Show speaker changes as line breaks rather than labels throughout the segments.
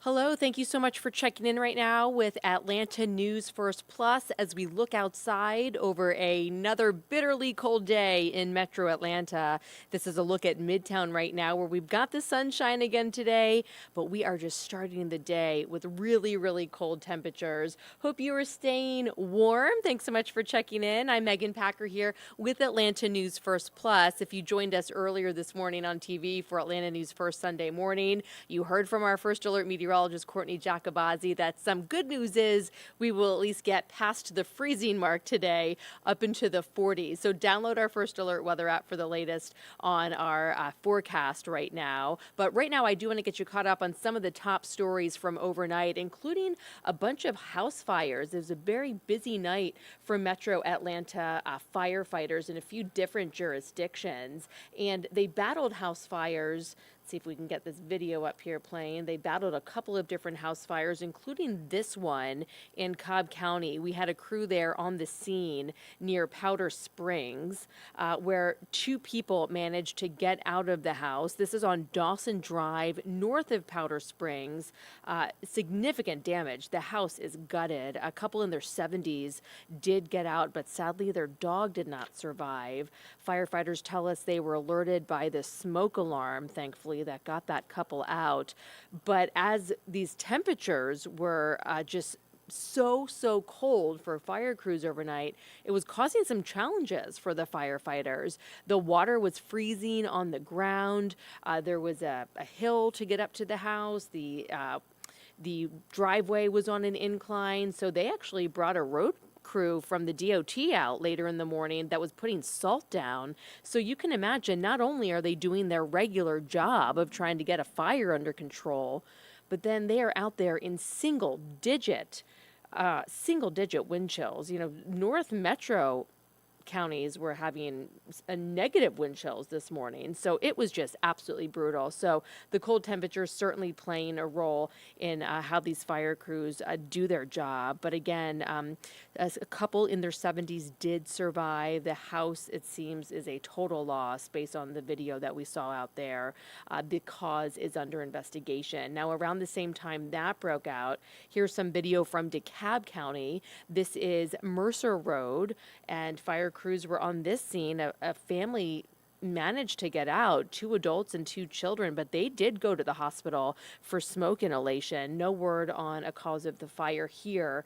Hello, thank you so much for checking in right now with Atlanta News First Plus as we look outside over another bitterly cold day in Metro Atlanta. This is a look at Midtown right now where we've got the sunshine again today, but we are just starting the day with really, really cold temperatures. Hope you are staying warm. Thanks so much for checking in. I'm Megan Packer here with Atlanta News First Plus. If you joined us earlier this morning on TV for Atlanta News First Sunday morning, you heard from our first alert meteorologist, Courtney Jacobazzi, that some good news is we will at least get past the freezing mark today up into the 40s. So download our first alert weather app for the latest on our forecast right now. But right now, I do want to get you caught up on some of the top stories from overnight, including a bunch of house fires. It was a very busy night for Metro Atlanta firefighters in a few different jurisdictions, and they battled house fires. See if we can get this video up here playing. They battled a couple of different house fires, including this one in Cobb County. We had a crew there on the scene near Powder Springs, where two people managed to get out of the house. This is on Dawson Drive, north of Powder Springs. Significant damage. The house is gutted. A couple in their 70s did get out, but sadly their dog did not survive. Firefighters tell us they were alerted by the smoke alarm, thankfully, that got that couple out. But as these temperatures were just so cold for fire crews overnight, it was causing some challenges for the firefighters. The water was freezing on the ground. There was a hill to get up to the house. The driveway was on an incline, so they actually brought a road crew from the DOT out later in the morning that was putting salt down. So you can imagine, not only are they doing their regular job of trying to get a fire under control, but then they are out there in single digit wind chills. North Metro counties were having a negative wind chills this morning. So it was just absolutely brutal. So the cold temperatures certainly playing a role in how these fire crews do their job. But again, as a couple in their 70s did survive. The house, it seems, is a total loss based on the video that we saw out there. The cause is under investigation. Now, around the same time that broke out, here's some video from DeKalb County. This is Mercer Road, and fire crews were on this scene. A family managed to get out, two adults and two children, but they did go to the hospital for smoke inhalation. No word on a cause of the fire here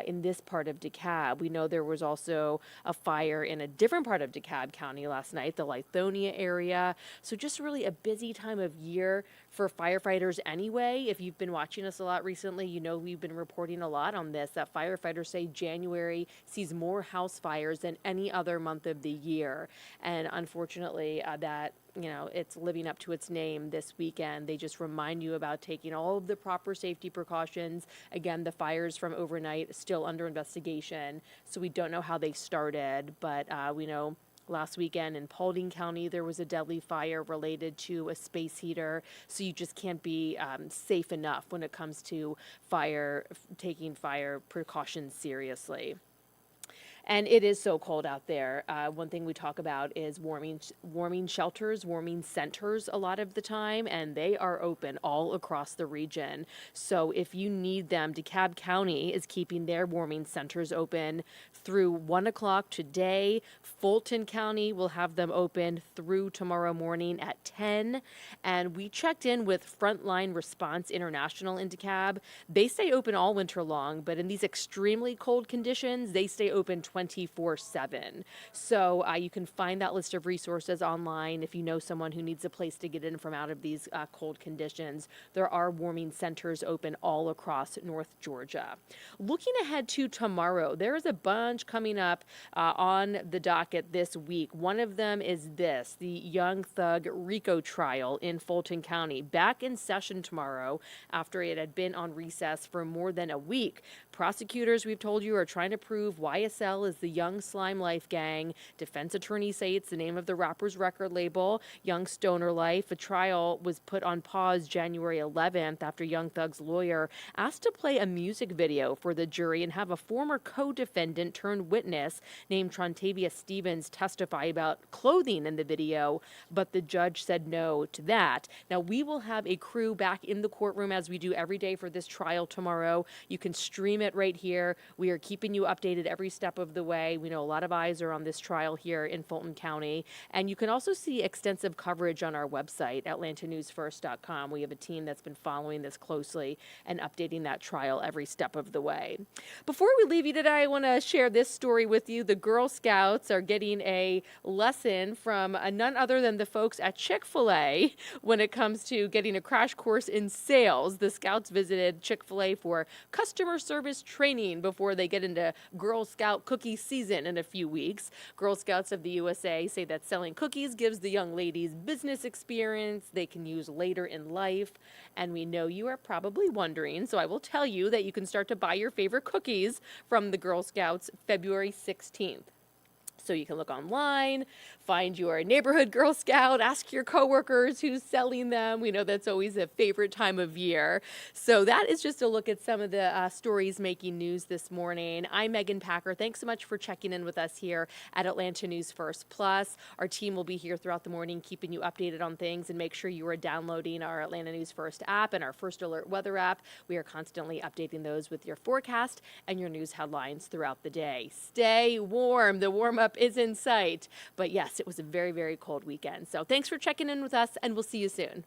in this part of DeKalb. We know there was also a fire in a different part of DeKalb County last night, the Lithonia area. So just really a busy time of year for firefighters anyway. If you've been watching us a lot recently, you know we've been reporting a lot on this, that firefighters say January sees more house fires than any other month of the year. And unfortunately, it's living up to its name this weekend. They just remind you about taking all of the proper safety precautions. Again, the fires from overnight still under investigation, so we don't know how they started, but we know last weekend in Paulding County, there was a deadly fire related to a space heater. So you just can't be safe enough when it comes to taking fire precautions seriously. And it is so cold out there. One thing we talk about is warming shelters, warming centers a lot of the time, and they are open all across the region. So if you need them, DeKalb County is keeping their warming centers open through 1 o'clock today. Fulton County will have them open through tomorrow morning at 10. And we checked in with Frontline Response International in DeKalb. They stay open all winter long, but in these extremely cold conditions, they stay open 24/7. So you can find that list of resources online if you know someone who needs a place to get in from out of these cold conditions. There are warming centers open all across North Georgia. Looking ahead to tomorrow, there is a bunch coming up on the docket this week. One of them is the young thug RICO trial in Fulton County. Back in session tomorrow after it had been on recess for more than a week. Prosecutors, we've told you, are trying to prove YSL is the Young Slime Life Gang. Defense attorneys say it's the name of the rapper's record label, Young Stoner Life. A trial was put on pause January 11th after Young Thug's lawyer asked to play a music video for the jury and have a former co-defendant turned witness named Trontavia Stevens testify about clothing in the video, but the judge said no to that. Now, we will have a crew back in the courtroom as we do every day for this trial tomorrow. You can stream it right here. We are keeping you updated every step of the way. We know a lot of eyes are on this trial here in Fulton County. And you can also see extensive coverage on our website, atlantanewsfirst.com. We have a team that's been following this closely and updating that trial every step of the way. Before we leave you today, I want to share this story with you. The Girl Scouts are getting a lesson from none other than the folks at Chick-fil-A when it comes to getting a crash course in sales. The Scouts visited Chick-fil-A for customer service training before they get into Girl Scout cookie season in a few weeks. Girl Scouts of the USA say that selling cookies gives the young ladies business experience they can use later in life. And we know you are probably wondering, so I will tell you that you can start to buy your favorite cookies from the Girl Scouts February 16th. So you can look online, find your neighborhood Girl Scout, ask your coworkers who's selling them. We know that's always a favorite time of year. So that is just a look at some of the stories making news this morning. I'm Megan Packer. Thanks so much for checking in with us here at Atlanta News First Plus. Our team will be here throughout the morning, keeping you updated on things, and make sure you are downloading our Atlanta News First app and our First Alert weather app. We are constantly updating those with your forecast and your news headlines throughout the day. Stay warm. The warm-up is in sight. But yes, it was a very, very cold weekend. So thanks for checking in with us, and we'll see you soon.